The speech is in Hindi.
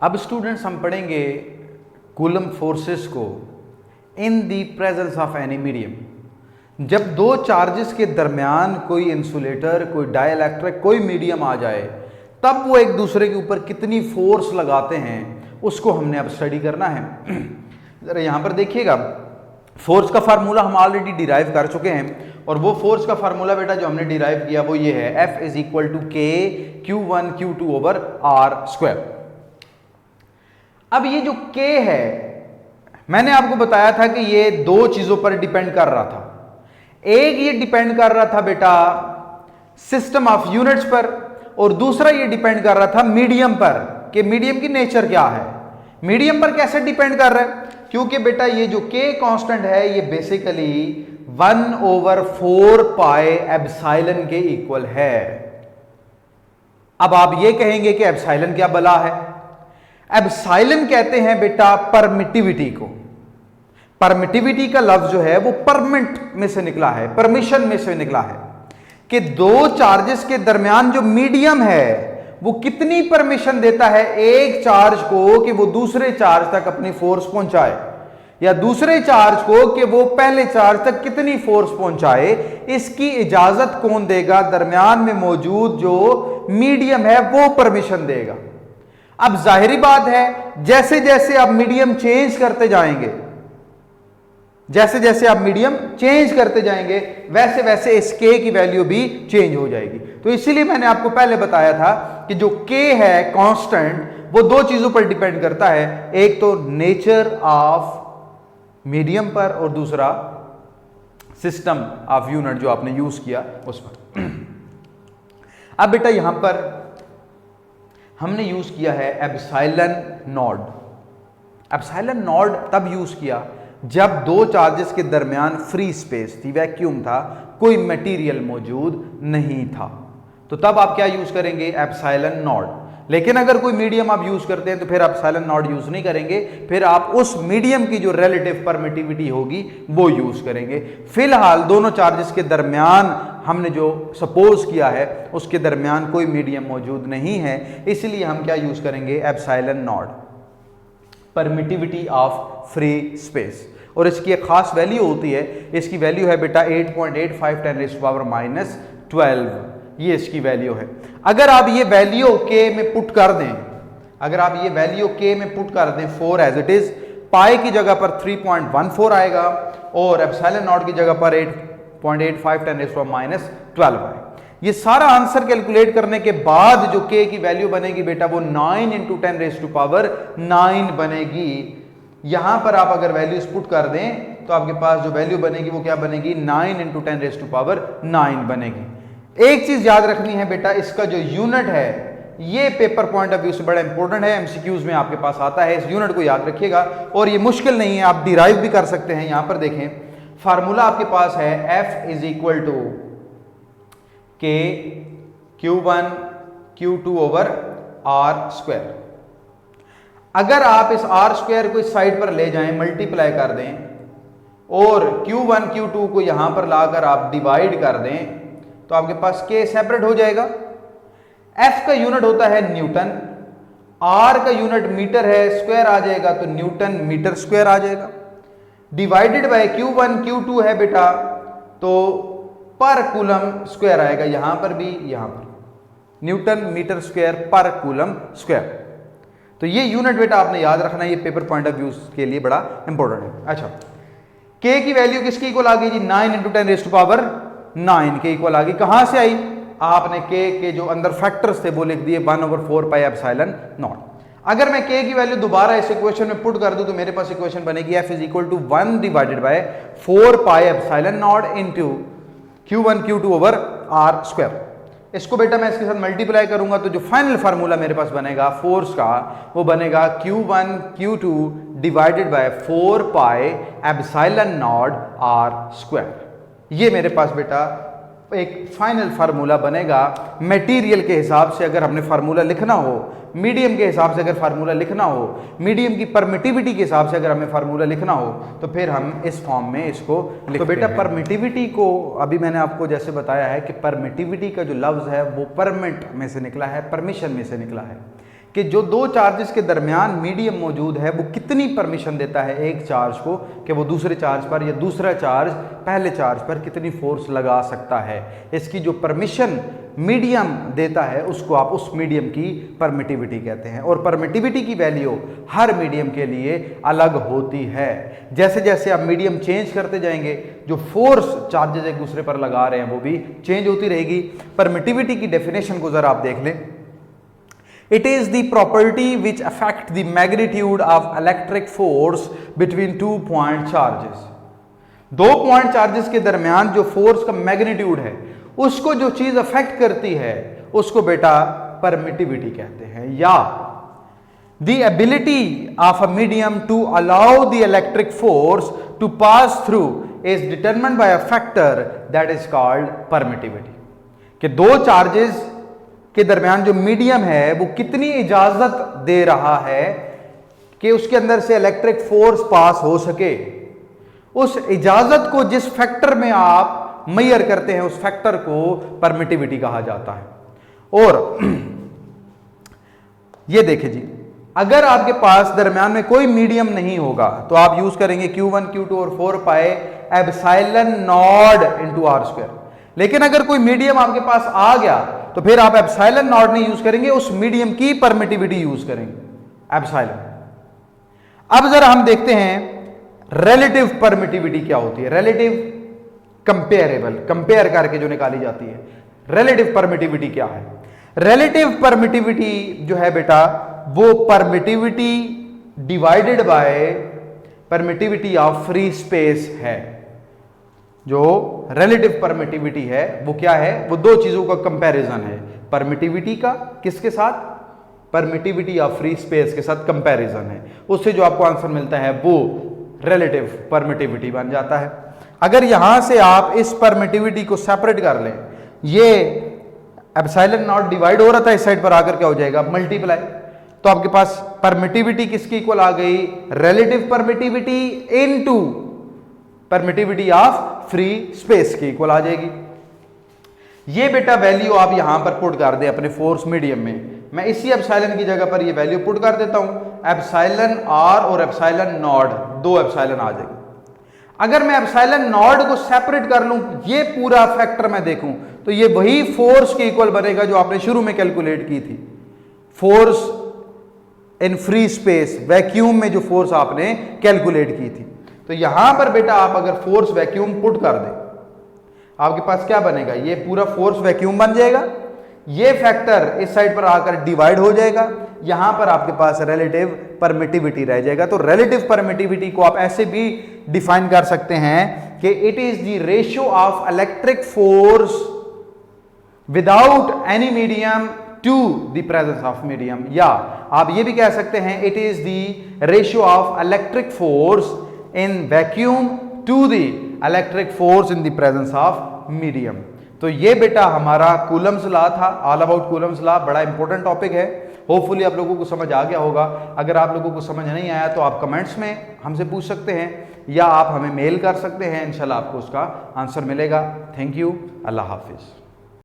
अब स्टूडेंट्स हम पढ़ेंगे कूलम फोर्सेस को in the presence of any medium. जब दो चार्जेस के दरमियान कोई इंसुलेटर, कोई डाइइलेक्ट्रिक, कोई मीडियम आ जाए, तब वो एक दूसरे के ऊपर कितनी फोर्स लगाते हैं, उसको हमने अब स्टडी करना है। जरा यहाँ पर देखिएगा, फोर्स का फार्मूला हम ऑलरेडी डिराइव कर चुके हैं, और वो फोर्स का फार्मूला बेटा जो हमने डिराइव किया वो ये है, F इज इक्वल टू के Q1 Q2 over R square. अब ये जो K है, मैंने आपको बताया था कि ये दो चीजों पर डिपेंड कर रहा था। एक ये डिपेंड कर रहा था बेटा सिस्टम ऑफ यूनिट्स पर, और दूसरा ये डिपेंड कर रहा था मीडियम पर, कि मीडियम की नेचर क्या है। मीडियम पर कैसे डिपेंड कर रहा है? क्योंकि बेटा ये जो K कांस्टेंट है ये बेसिकली 1/4 पाई एप्सिलॉन के इक्वल है। अब आप ये कहेंगे कि एप्सिलॉन क्या बला है? एप्सिलॉन कहते हैं बेटा परमिटिविटी को। परमिटिविटी का लफ्ज जो है वो परमिट में से निकला है, परमिशन में से निकला है, कि दो चार्जेस के दरमियान जो मीडियम है वो कितनी परमिशन देता है एक चार्ज को कि वो दूसरे चार्ज तक अपनी फोर्स पहुंचाए, या दूसरे चार्ज को कि वो पहले चार्ज तक कितनी फोर्स पहुंचाए। इसकी इजाजत कौन देगा? दरमियान में मौजूद जो मीडियम है वो परमिशन देगा। अब जाहिरी बात है, जैसे जैसे आप मीडियम चेंज करते जाएंगे, जैसे जैसे आप मीडियम चेंज करते जाएंगे, वैसे वैसे इस K की वैल्यू भी चेंज हो जाएगी। तो इसीलिए मैंने आपको पहले बताया था कि जो K है कांस्टेंट, वो दो चीजों पर डिपेंड करता है, एक तो नेचर ऑफ मीडियम पर, और दूसरा सिस्टम ऑफ यूनिट जो आपने यूज किया उस पर। अब बेटा यहां पर हमने यूज किया है एप्सिलॉन नॉट। एप्सिलॉन नॉट तब यूज किया जब दो चार्जेस के दरमियान फ्री स्पेस थी, वैक्यूम था, कोई मटेरियल मौजूद नहीं था, तो तब आप क्या यूज करेंगे? Epsilon not. लेकिन अगर कोई मीडियम आप यूज करते हैं तो फिर एप्सिलॉन नॉट यूज नहीं करेंगे, फिर आप उस मीडियम की जो रिलेटिव परमिटिविटी होगी वो यूज करेंगे। फिलहाल दोनों चार्जेस के दरमियान हमने जो सपोज किया है उसके दरमियान कोई मीडियम मौजूद नहीं है, इसलिए हम क्या यूज करेंगे? Epsilon not, permittivity of free space. और इसकी एक खास वैल्यू होती है, इसकी वैल्यू है बेटा 8.85 10⁻12, ये इसकी वैल्यू है। अगर आप ये वैल्यू K में पुट कर दें, अगर आप ये वैल्यू K में पुट कर दें 4 एज इट इज, पाई की जगह पर 3.14 आएगा और एप्सिलॉन नॉट की जगह पर 8.85 10⁻12 आएगा। ये सारा आंसर कैलकुलेट करने के बाद जो K की वैल्यू बनेगी बेटा वो 9 × 10⁻9 बनेगी। यहां पर आप अगर वैल्यूज पुट कर दें तो आपके पास जो वैल्यू बनेगी वो क्या बनेगी? 9 × 10⁻9 बनेगी। एक चीज याद रखनी है बेटा, इसका जो यूनिट है ये पेपर पॉइंट ऑफ व्यू से बड़ा इंपॉर्टेंट है, एमसीक्यूज में आपके पास आता है, इस यूनिट को याद रखिएगा। और ये मुश्किल नहीं है, आप डिराइव भी कर सकते हैं। यहां पर देखें, फार्मूला आपके पास है F is equal to K Q1 Q2 over R square. अगर आप इस आर स्क्वायर को इस साइड पर ले जाएं, मल्टीप्लाई कर दें, और Q1 Q2 को यहां पर लाकर आप डिवाइड कर दें, तो आपके पास K सेपरेट हो जाएगा। F का यूनिट होता है न्यूटन, R का यूनिट मीटर है, स्क्वायर आ जाएगा तो न्यूटन मीटर स्क्वायर आ जाएगा। डिवाइडेड बाय Q1 Q2 है बेटा, तो पर कूलम स्क्वायर आएगा, यहां पर भी, यहां पर न्यूटन मीटर स्क्वायर पर कूलम स्क्वायर। तो ये यूनिट बेटा आपने याद रखना है, ये पेपर पॉइंट ऑफ व्यू के लिए बड़ा इंपॉर्टेंट है। अच्छा, K की वैल्यू किसकी इक्वल आ गई जी? 9 × 10⁻9 के इक्वल आ गई। कहां से आई? आपने K के जो अंदर फैक्टर्स थे वो लिख दिए 1/4 पाई एप्सिलॉन नॉट। अगर मैं K की वैल्यू दोबारा इस इक्वेशन में पुट कर दूं तो मेरे पास इक्वेशन बनेगी F is equal to 1/4 pi epsilon naught into Q1 Q2 over R square. इसको बेटा मैं इसके साथ मल्टीप्लाई करूंगा तो जो फाइनल फार्मूला मेरे पास बनेगा फोर्स का, वो बनेगा Q1 Q2 divided by 4 pi epsilon naught R square. ये मेरे पास बेटा एक फाइनल फार्मूला बनेगा। मटेरियल के हिसाब से अगर हमने फार्मूला लिखना हो, मीडियम के हिसाब से अगर फार्मूला लिखना हो, मीडियम की परमिटिविटी के हिसाब से अगर हमें फार्मूला लिखना हो, तो फिर हम इस फॉर्म में इसको लिखते हैं। तो बेटा परमिटिविटी को अभी मैंने आपको जैसे बताया है कि परमिटिविटी का जो लफ्ज है वो परमिट में से निकला है, परमिशन में से निकला है, कि जो दो चार्जेस के दरमियान मीडियम मौजूद है वो कितनी परमिशन देता है एक चार्ज को कि वो दूसरे चार्ज पर या दूसरा चार्ज पहले चार्ज पर कितनी फोर्स लगा सकता है। इसकी जो परमिशन मीडियम देता है उसको आप उस मीडियम की परमिटिविटी कहते हैं। और परमिटिविटी की वैल्यू हर मीडियम के लिए अलग होती है। जैसे जैसे आप मीडियम चेंज करते जाएंगे जो फोर्स चार्जेस एक दूसरे पर लगा रहे हैं वो भी चेंज होती रहेगी। परमिटिविटी की डेफिनेशन को जरा आप देख लें। It is the property which affect the magnitude of electric force between two point charges। दो पॉइंट चार्जेस के दरमियान जो फोर्स का मैग्नीट्यूड है उसको जो चीज अफेक्ट करती है उसको बेटा परमिटिविटी कहते हैं। या the ability of a medium to allow the electric force to pass through is determined by a factor that is called permittivity। कि दो चार्जेस के दरमियान जो मीडियम है वो कितनी इजाजत दे रहा है कि उसके अंदर से इलेक्ट्रिक फोर्स पास हो सके। उस इजाजत को जिस फैक्टर में आप मेजर करते हैं उस फैक्टर को परमिटिविटी कहा जाता है। और ये देखिए जी, अगर आपके पास दरमियान में कोई मीडियम नहीं होगा तो आप यूज करेंगे Q1 Q2 और 4 पाए epsilon not into r square. लेकिन अगर कोई मीडियम आपके पास आ गया तो फिर आप एप्सिलॉन नॉट नहीं यूज करेंगे, उस मीडियम की परमिटिविटी यूज करेंगे एप्सिलॉन। अब जरा हम देखते हैं रिलेटिव परमिटिविटी क्या होती है। रिलेटिव कंपेरेबल, कंपेयर करके जो निकाली जाती है। रिलेटिव परमिटिविटी क्या है? रिलेटिव परमिटिविटी जो है बेटा वो permittivity divided by permittivity of free space है। जो रिलेटिव परमिटिविटी है वो क्या है? वो दो चीजों का कंपैरिजन है। परमिटिविटी का किसके साथ? परमिटिविटी ऑफ फ्री स्पेस के साथ कंपैरिजन है। उससे जो आपको आंसर मिलता है वो रिलेटिव परमिटिविटी बन जाता है। अगर यहां से आप इस परमिटिविटी को सेपरेट कर लें, ये एप्सिलॉन नॉट डिवाइड हो रहा था, इस साइड पर आकर क्या हो जाएगा? मल्टीप्लाई। तो आपके पास परमिटिविटी किसकी इक्वल आ गई? Relative permittivity into permittivity of free space की इक्वल आ जाएगी। ये बेटा वैल्यू आप यहां पर पुट कर दें अपने फोर्स मीडियम में। मैं इसी एप्सिलॉन की जगह पर ये वैल्यू पुट कर देता हूं। एप्सिलॉन आर और एप्सिलॉन नॉट, दो एप्सिलॉन आ जाएगी। अगर मैं एप्सिलॉन नॉट को सेपरेट कर लूं, ये पूरा फैक्टर मैं देखूं तो ये वही फोर्स के इक्वल बनेगा जो आपने शुरू में कैलकुलेट की थी। Force in free space, vacuum में जो फोर्स आपने कैलकुलेट की थी। तो यहां पर बेटा आप अगर फोर्स वैक्यूम पुट कर दें, आपके पास क्या बनेगा? ये पूरा फोर्स वैक्यूम बन जाएगा। ये फैक्टर इस साइड पर आकर डिवाइड हो जाएगा। यहां पर आपके पास रिलेटिव परमिटिविटी रह जाएगा। तो रिलेटिव परमिटिविटी को आप ऐसे भी डिफाइन कर सकते हैं कि it is the ratio of electric force without any medium to the presence of medium. या आप ये भी कह सकते हैं it is the ratio of electric force in vacuum to the electric force in the presence of medium. तो ये बेटा हमारा कूलम्स लॉ था, ऑल अबाउट कूलम्स लॉ। बड़ा इंपॉर्टेंट टॉपिक है। होपफुली आप लोगों को समझ आ गया होगा। अगर आप लोगों को समझ नहीं आया तो आप कमेंट्स में हमसे पूछ सकते हैं या आप हमें मेल कर सकते हैं। इंशाल्लाह आपको उसका आंसर मिलेगा। Thank you. Allah Hafiz.